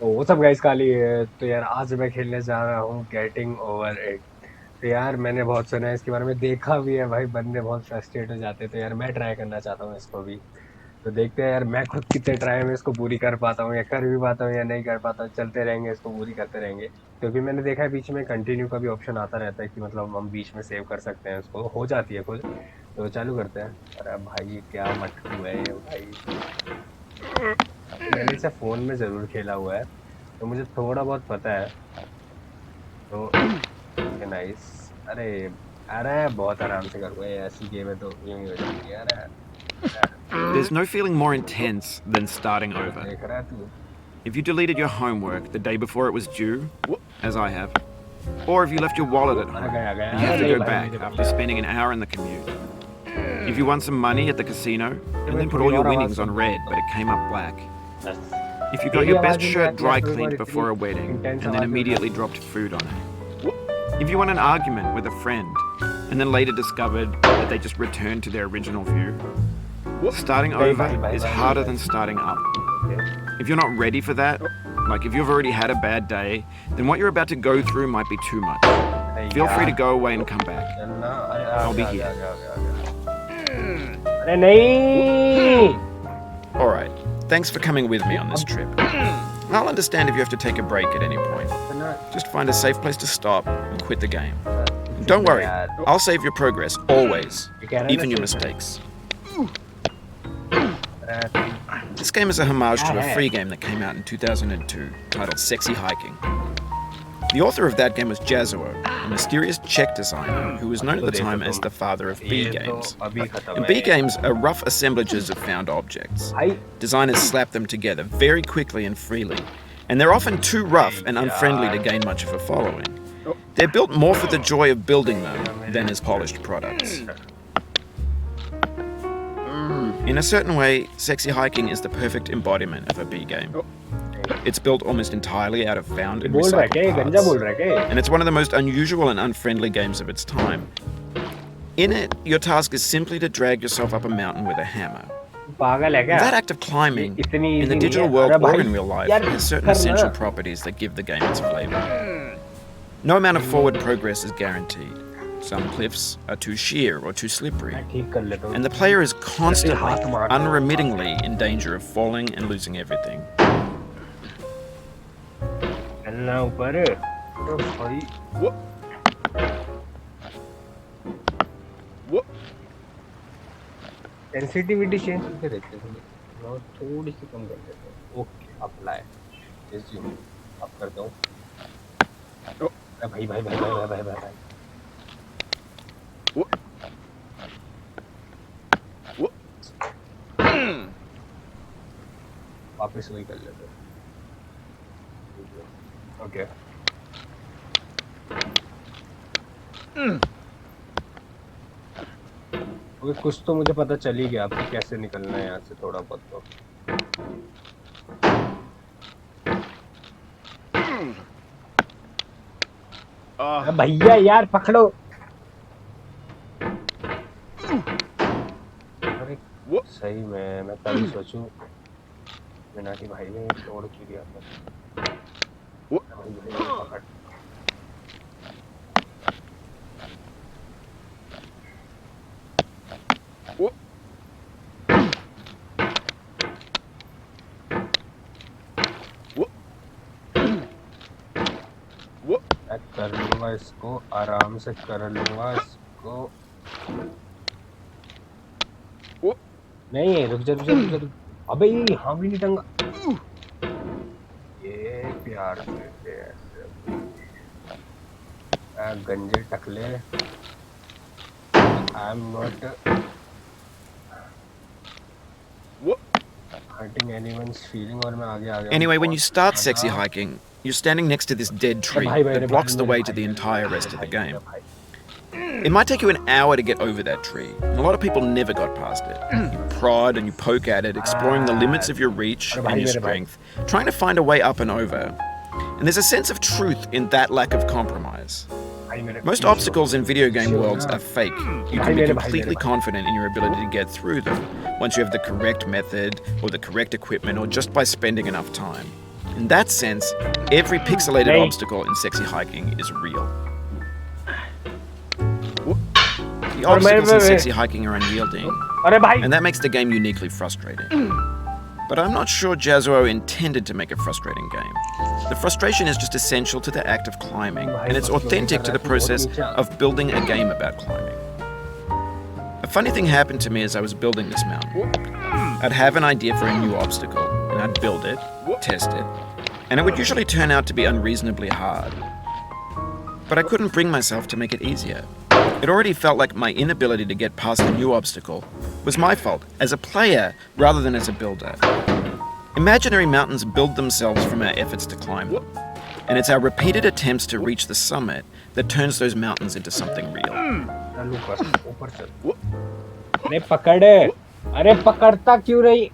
वो सब गाइस काली है। तो यार आज मैं खेलने जा रहा हूँ गेटिंग ओवर इट। तो यार मैंने बहुत सुना है इसके बारे में, देखा भी है भाई, बंदे बहुत फ्रस्ट्रेट हो जाते हैं। तो यार मैं ट्राई करना चाहता हूँ इसको भी। तो देखते हैं यार मैं खुद कितने ट्राई में इसको पूरी कर पाता हूँ, या कर भी पाता हूँ या नहीं कर पाता हूँ। चलते रहेंगे, इसको पूरी करते रहेंगे, क्योंकि मैंने देखा है बीच में कंटिन्यू का भी ऑप्शन आता रहता है कि मतलब हम बीच में सेव कर सकते हैं, उसको हो जाती है खुद। तो चालू करते हैं। अरे भाई ये क्या मटकू है ये भाई। मैंने इसे फोन में जरूर खेला हुआ है, तो मुझे थोड़ा बहुत पता है। तो नाइस। अरे अरे बहुत आराम से करूँगा, ये ऐसी गेम है तो यूं ही हो जाती है। अरे There's no feeling more intense than starting over. देख रहा है तू। If you deleted your homework the day before it was due, as I have, or if you left your wallet at अरे home गया and you गया, have अरे to नहीं go भाई back मेरे after बच्चे। spending an hour in the commute. If you won some money at the casino तो and मैं then put थोड़ी all your और आवाज winnings कम on कर red देता but हूँ। it came up black. बस If you got तेरी your आवाज best भी नहीं shirt आती यार dry थोड़ी बहुत cleaned इतनी before a wedding intense and then आवाज में immediately बताती। dropped food on it. If you won an argument with a friend and then later discovered that they just returned to their original view. Starting नहीं over भाई भाई is भाई नहीं harder भाई। than starting up. Okay. If you're not ready for that, like if you've already had a bad day, then what you're about to go through might be too much. अरे Feel free to यार go away and come back. चलना। अरे आ I'll be गया आ गया here. आ गया आ गया आ गया। अरे नहीं। Alright, thanks for coming with me on this अब trip. I'll understand if you have to take a break at any point. इतना Just find a safe place to stop and quit the game. And चुप don't रह worry, यार। I'll save your progress, always, ये कह रहा है ना even your safe है। mistakes. अरे This game is a homage क्या to a है? free game that came out in 2002 titled Sexy Hiking. The author of that game was Jazuo, a mysterious Czech designer who was known अब at तो the देखो time as तुम, the father of B ये तो games. अभी खत्म And है B games are rough assemblages of found objects. भाई। Designers slap them together very quickly and freely, and they're often too rough and unfriendly to यार gain much of a following. They're built more for the joy of building them than as polished products. In a certain way, Sexy Hiking is the perfect embodiment of a B game. It's built almost entirely out of found and बोल रहा है क्या, ये recycled गंजा बोल parts, रहा है क्या ये? and it's one of the most unusual and unfriendly games of its time. In it, your task is simply to drag yourself up a mountain with a hammer. पागल है क्या? That act of climbing, इतनी in easy the नहीं digital है। world अरे or भाई in real life, यार has certain करना। essential properties that give the game its flavor. No amount of forward progress is guaranteed. Some cliffs are too sheer or too slippery, मैं ठीक कर लेता हूँ। and the player is constantly, हाथ मार दो। unremittingly in danger of falling and losing everything. चलना ऊपर। तो भाई सेंसिटिविटी चेंज करके देखते हैं थोड़ी, और थोड़ी सी कम कर देते हैं। Okay apply. रिज्यूम अब करता हूँ। अरे भाई भाई भाई भाई भाई भाई भाई भाई। वापस वही कर लेते हैं। ओके ओके, कुछ तो मुझे पता चल ही गया आपको कैसे निकलना है यहाँ से, थोड़ा बहुत तो। अरे भैया यार पकड़ो। अरे सही में मैं तभी सोचूं बिना कि भाई ने तोड़ क्यों दिया था। भाई ये पकड़। मैं कर लूंगा इसको, आराम से कर लूंगा इसको। नहीं रुक जा रुक जा रुक जा रुक। अबे ये यहाँ भी नहीं टंगा। ये प्यार से ऐसे गंजे टकले। I am not hurting anyone's feeling, और मैं आगे आ गया। Anyway, when you start Sexy Hiking, you're standing next to this dead tree that blocks the way to the entire rest of the game. It might take you an hour to get over that tree, and a lot of people never got past it. You prod and you poke at it, exploring the limits of your reach and your strength, trying to find a way up and over. And there's a sense of truth in that lack of compromise. Most obstacles in video game worlds are fake. You can be completely confident in your ability to get through them once you have the correct method or the correct equipment or just by spending enough time. In that sense, every pixelated obstacle in Sexy Hiking is real. The obstacles in Sexy Hiking are unyielding, and that makes the game uniquely frustrating. But I'm not sure Jazuo intended to make a frustrating game. The frustration is just essential to the act of climbing, and it's authentic to the process of building a game about climbing. A funny thing happened to me as I was building this mountain. I'd have an idea for a new obstacle, and I'd build it, test it, and it would usually turn out to be unreasonably hard. But I couldn't bring myself to make it easier. It already felt like my inability to get past a new obstacle was my fault as a player rather than as a builder. Imaginary mountains build themselves from our efforts to climb them, and it's our repeated attempts to reach the summit that turns those mountains into something real. अरे पकड़, अरे पकड़ता क्यों नहीं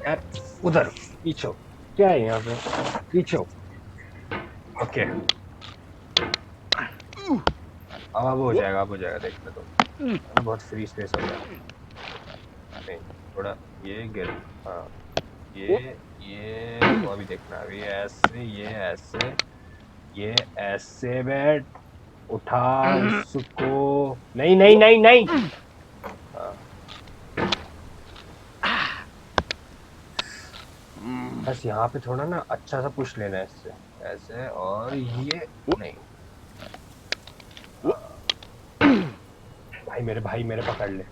यार? उधर पीछे क्या है यहाँ पे? पीछे ओके, अब हो जाएगा देखते तो बहुत फ्री स्पेस हो गया। नहीं थोड़ा ये गिर, हाँ ये तो अभी देखना, अभी ऐसे ये ऐसे बैठ, उठा उसको, नहीं हाँ। बस यहाँ पे थोड़ा ना अच्छा सा पुश लेना है इससे, ऐसे, और ये नहीं। भाई मेरे पकड़ ले।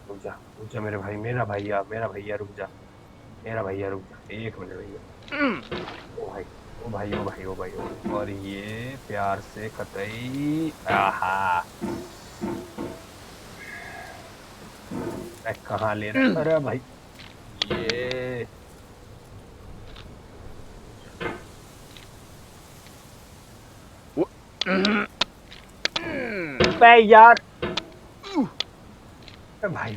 रुक जा मेरे भाई, मेरा भैया रुक जा, एक मिनट भैया। ओ भाई, और ये प्यार से कतई, आहा मैं कहाँ ले रहा? अरे भाई ये यार, भाई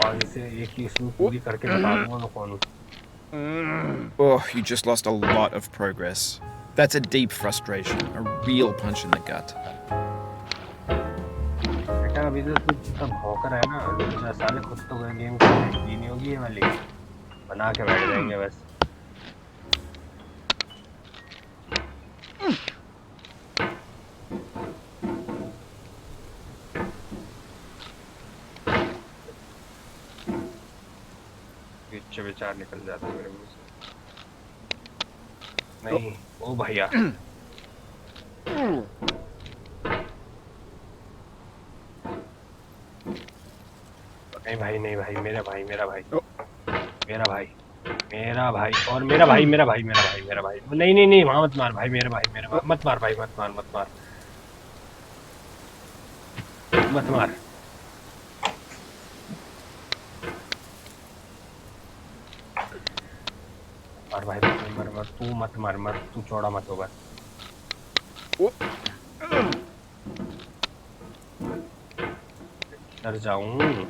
और इसे एक ही पूरी करके बता दूंगा मैं कौन हूँ। Oh, you just lost a lot of progress. That's a deep frustration, a real punch in the gut. बेटा अभी तो तू जितना भौंकर है ना, तो साले खुद तो गेम की नहीं होगी ये वाली, बना के बैठ जाएंगे बस। विचार निकल जाते मेरे मुंह से। नहीं ओ भैया, नहीं भाई मेरा भाई और मेरा भाई नहीं वहां मत मार भाई, मेरे भाई मत मार भाई, मत मार। और भाई मर तू मत मार, तू चौड़ा मत हो बस। डर जाऊं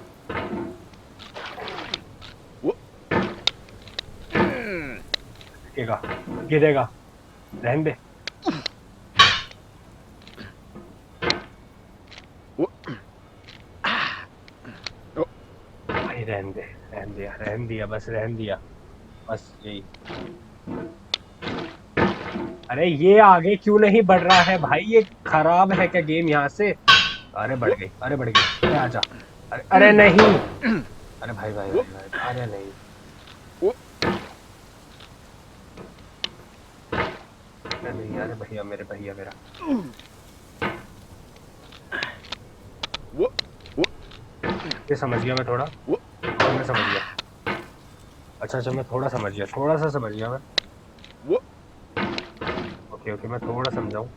गिरेगा, रहने दे। भाई रहने दिया बस यही। अरे ये आगे क्यों नहीं बढ़ रहा है भाई? ये खराब है क्या गेम यहाँ से? अरे बढ़ गई, अरे आजा, अरे नहीं, अरे भाई अरे नहीं, अरे भैया मेरा ये समझ गया मैं थोड़ा, मैं समझ गया। अच्छा मैं थोड़ा समझ गया मैं। ओके मैं थोड़ा समझाऊं।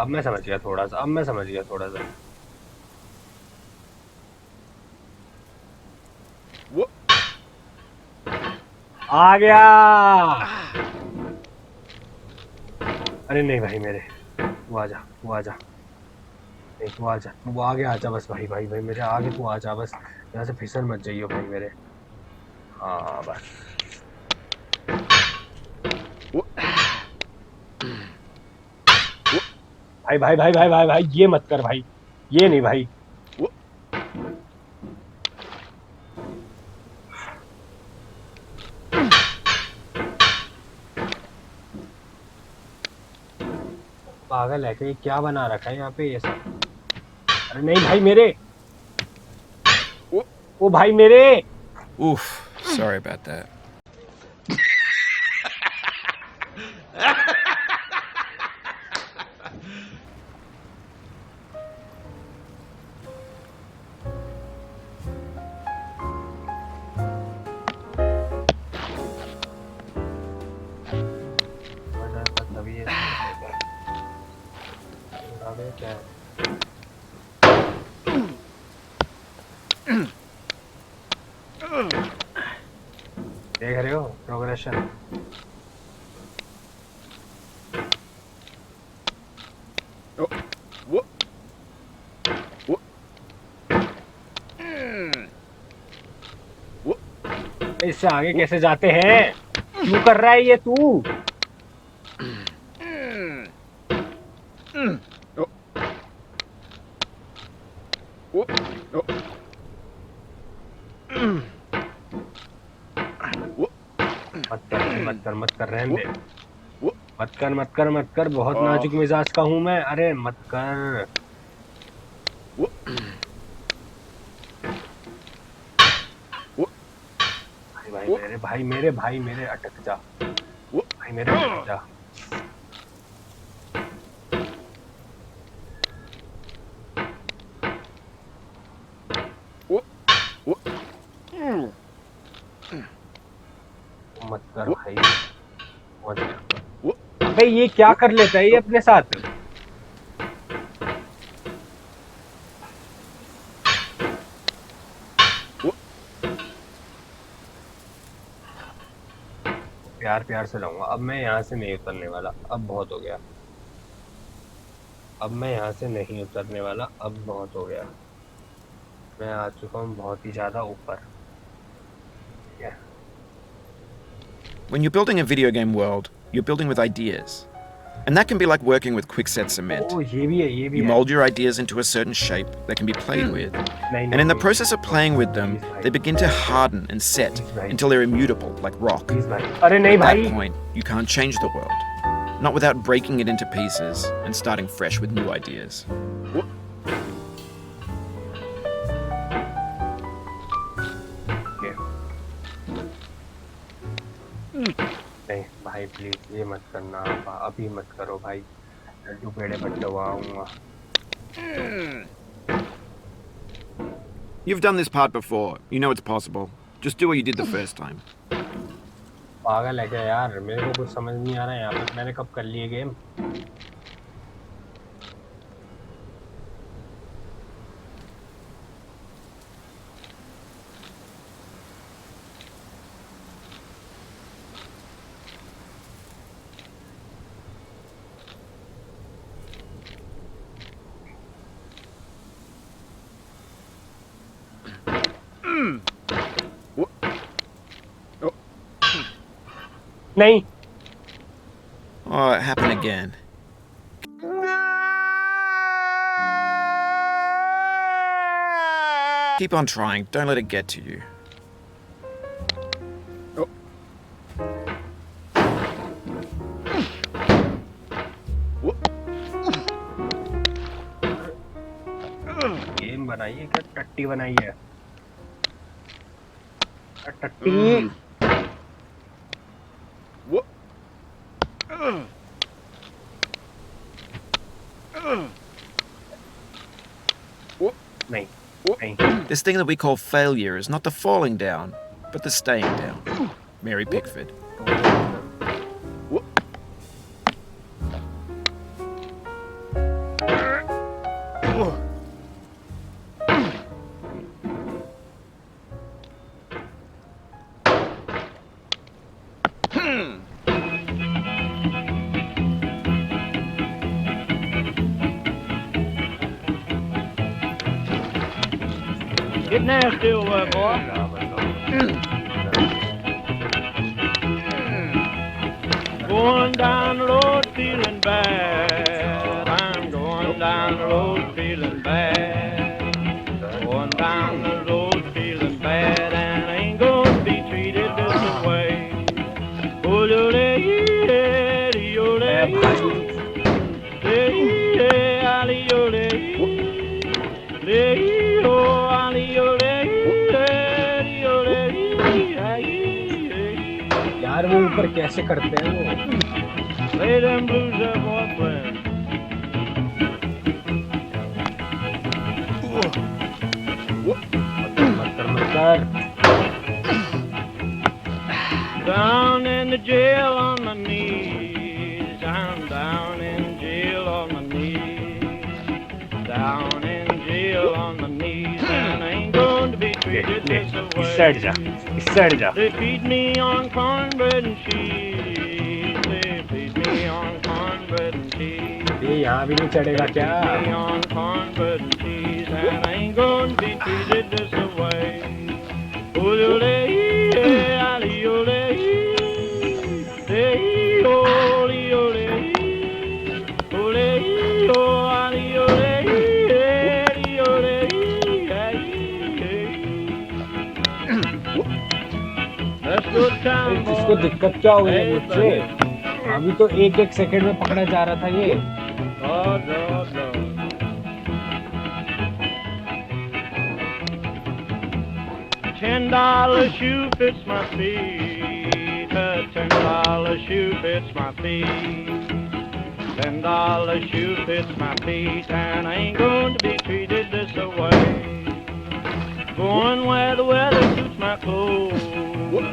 अब मैं समझ गया थोड़ा सा, आ गया। अरे नहीं भाई मेरे, वो आजा, नहीं तू आ जा, तू आगे आ जा बस भाई भाई भाई मेरे आगे तू आ जा बस, यहाँ से फिसल मत जाइयो भाई मेरे। हाँ बस। भाई भाई भाई भाई भाई भाई ये मत कर भाई, ये नहीं भाई। पागल है कि क्या बना रखा है यहाँ पे ये सब। अरे नहीं भाई मेरे, ओ भाई मेरे। Oof, sorry about that. तभी ये क्या है? देख रहे हो प्रोग्रेशन? इससे आगे कैसे जाते हैं? क्यों कर रहा है ये तू? मत कर मत कर मत कर, रहने दे। मत कर मत कर मत कर, बहुत नाजुक मिजाज का हूं मैं। अरे मत कर। भाई मेरे अटक जा, भाई मेरे अटक जा। मत कर भाई, मत कर। अबे ये क्या कर लेता है ये अपने साथ? प्यार प्यार से लाऊंगा। अब मैं यहाँ से नहीं उतरने वाला, अब बहुत हो गया। अब मैं यहाँ से नहीं उतरने वाला, अब बहुत हो गया। मैं आ चुका हूँ बहुत ही ज्यादा ऊपर। When you're building a video game world, you're building with ideas. And that can be like working with quickset cement. ये भी है, ये भी You है। mold your ideas into a certain shape that can be played with. नहीं, And in the नहीं, process of playing with them, they begin to harden and set until they're immutable, like rock. अरे नहीं At भाई। that point, you can't change the world. Not without breaking it into pieces and starting fresh with new ideas. नहीं भाई please ये मत करना, अभी मत करो भाई। लड्डू पेड़े बटवाऊंगा। You've done this part before. You know it's possible. Just do what you did the first time. पागल है क्या यार? मेरे को कुछ समझ नहीं आ रहा है यहाँ पे, मैंने कब कर लिए गेम। नहीं। Oh, it happened again. Keep on trying. Don't let it get to you. Game बनाई है क्या? टट्टी बनाई है टट्टी। नहीं नहीं। This thing that we call failure is not the falling down, but the staying down. Mary Pickford. get nasty over there, boy. Going down the road feeling bad. I'm going down the road feeling bad. Going down the road feeling bad, and I ain't gonna be treated this way. यार वो ऊपर कैसे करते हैं वो? Play them blues there, boyfriend. Down in the jail on my knees. I'm down in jail on my knees. Down in jail on my knees, and I ain't going to be treated this way. They feed me on cornbread and cheese. They feed me on cornbread and cheese. ये यहाँ भी नहीं चढ़ेगा क्या? They feed me on cornbread and cheese, and I ain't going to be treated this way. इसको दिक्कत क्या हो गई मुझसे? अभी तो एक सेकंड में पकड़ा जा रहा था ये। $10 shoe fits my feet. A $10 shoe fits my feet. $10 shoe fits my feet, and I ain't going to be treated this way. Going where the weather suits my clothes. I'm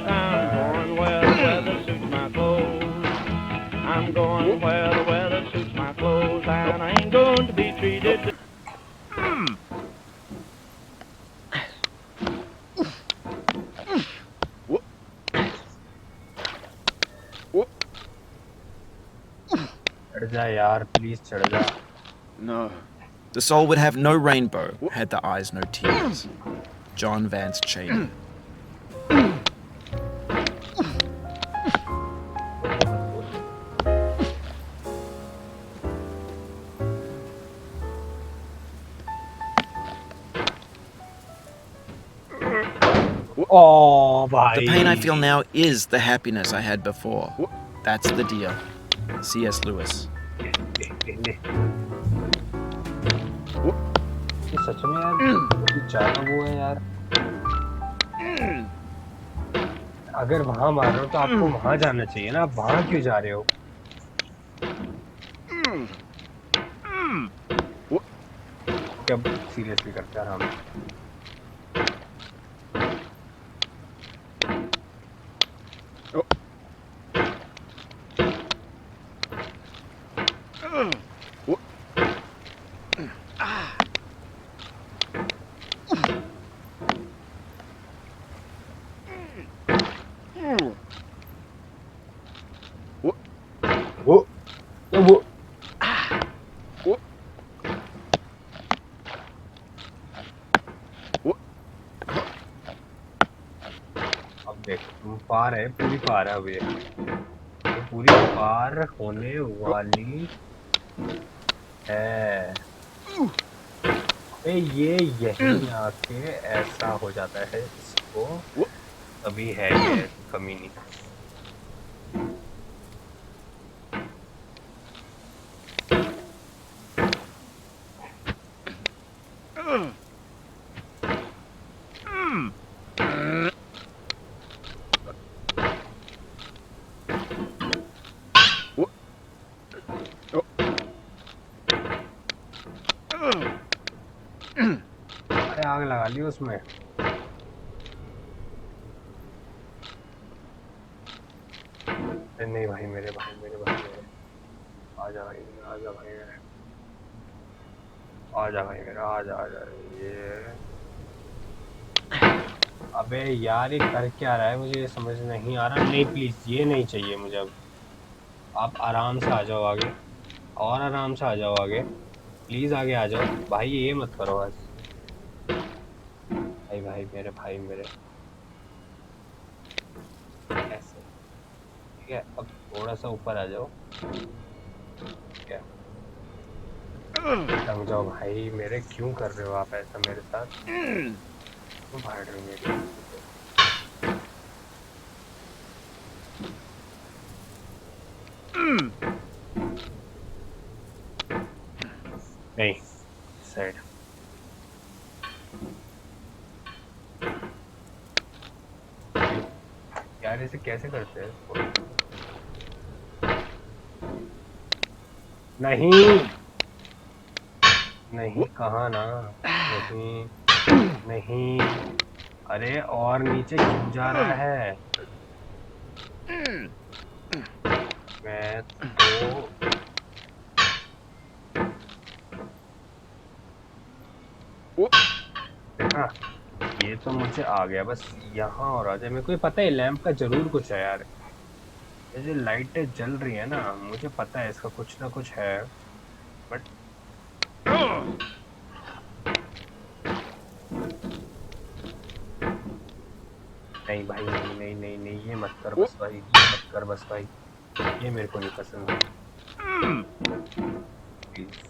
going where the weather suits my clothes. I'm going where the weather suits my clothes, and I ain't going to be treated. चढ़ जा यार, please चढ़ जा। No. The soul would have no rainbow, had the eyes no tears. John Vance Cheney. Oh, bhai. The pain I feel now is the happiness I had before. That's the deal. C.S. Lewis. सच में यार ज्यादा वो है यार। अगर वहां मार रहे हो तो आपको वहां जाना चाहिए ना, आप वहां क्यों जा रहे हो? क्या सीरियसली करते हैं आराम से। अब देख तुम पार है, पूरी पार है अब ये तो पूरी पार होने वाली है। ये यही आके ऐसा हो जाता है, इसको अभी है ये कमी नहीं। आग लगा ली उसमें। नहीं भाई मेरे आजा भाई आजा भाई आजा भाई मेरा आजा ये। अबे यार ये कर क्या रहा है, मुझे समझ नहीं आ रहा। नहीं प्लीज ये नहीं चाहिए मुझे अब। आप आराम से आ जाओ आगे, और आराम से आ जाओ आगे, प्लीज आगे आ जाओ भाई। ये मत करो आज भाई भाई मेरे ऐसे, ठीक है। अब थोड़ा सा ऊपर आ जाओ, ठीक है। लग जाओ भाई मेरे, क्यों कर रहे हो आप ऐसा मेरे साथ, क्यों फाड़ रहे हो मेरी कुर्सी को? नहीं, साइड। यार इसे कैसे करते हैं इसको? नहीं नहीं, कहाँ ना, नहीं नहीं, अरे और नीचे क्यों जा रहा है? मैं तो, देखा, ये तो मुझे आ गया, बस यहाँ और आ जाए। मेरे को ये पता है लैंप का जरूर कुछ है यार, ये जो लाइटें जल रही है ना, मुझे पता है इसका कुछ ना कुछ है, बट नहीं भाई, नहीं नहीं नहीं नहीं, ये मत कर बस भाई, ये मत कर बस भाई, ये मेरे को नहीं पसंद है, प्लीज।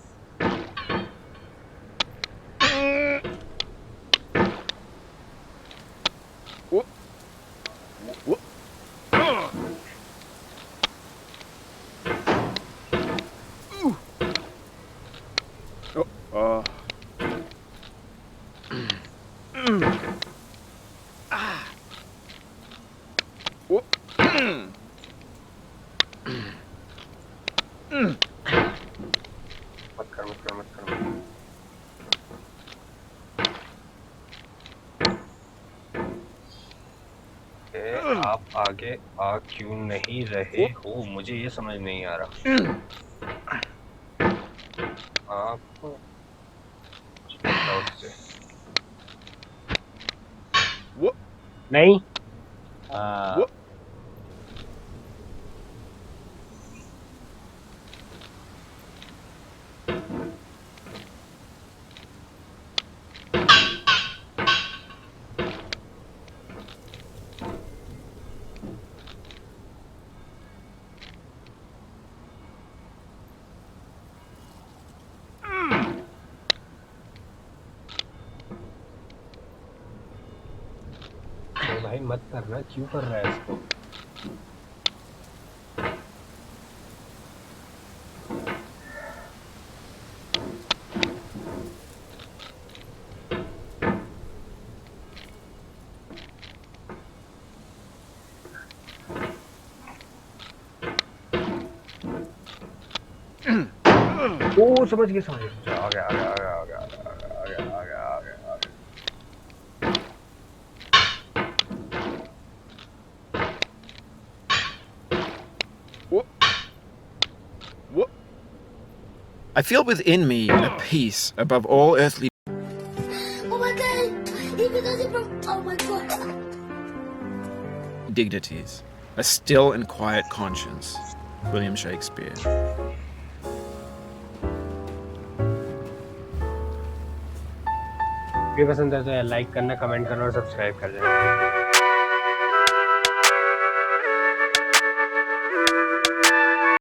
मत कर मत कर मत कर, आप आगे आ क्यों नहीं रहे हो, मुझे ये समझ नहीं आ रहा। आप उससे नहीं, हाँ। नहीं भाई मत करना, क्यों कर रहा है इसको? ओ समझ गया समझ गया, आ गया आ गया आ गया आ गया आ गया आ गया आ गया आ गया। I feel within me a peace above all earthly Oh my god! Even though they from, oh my god! dignities, a still and quiet conscience. William Shakespeare. Video पसंद है तो लाइक करना, कमेंट करना और सब्सक्राइब कर देना।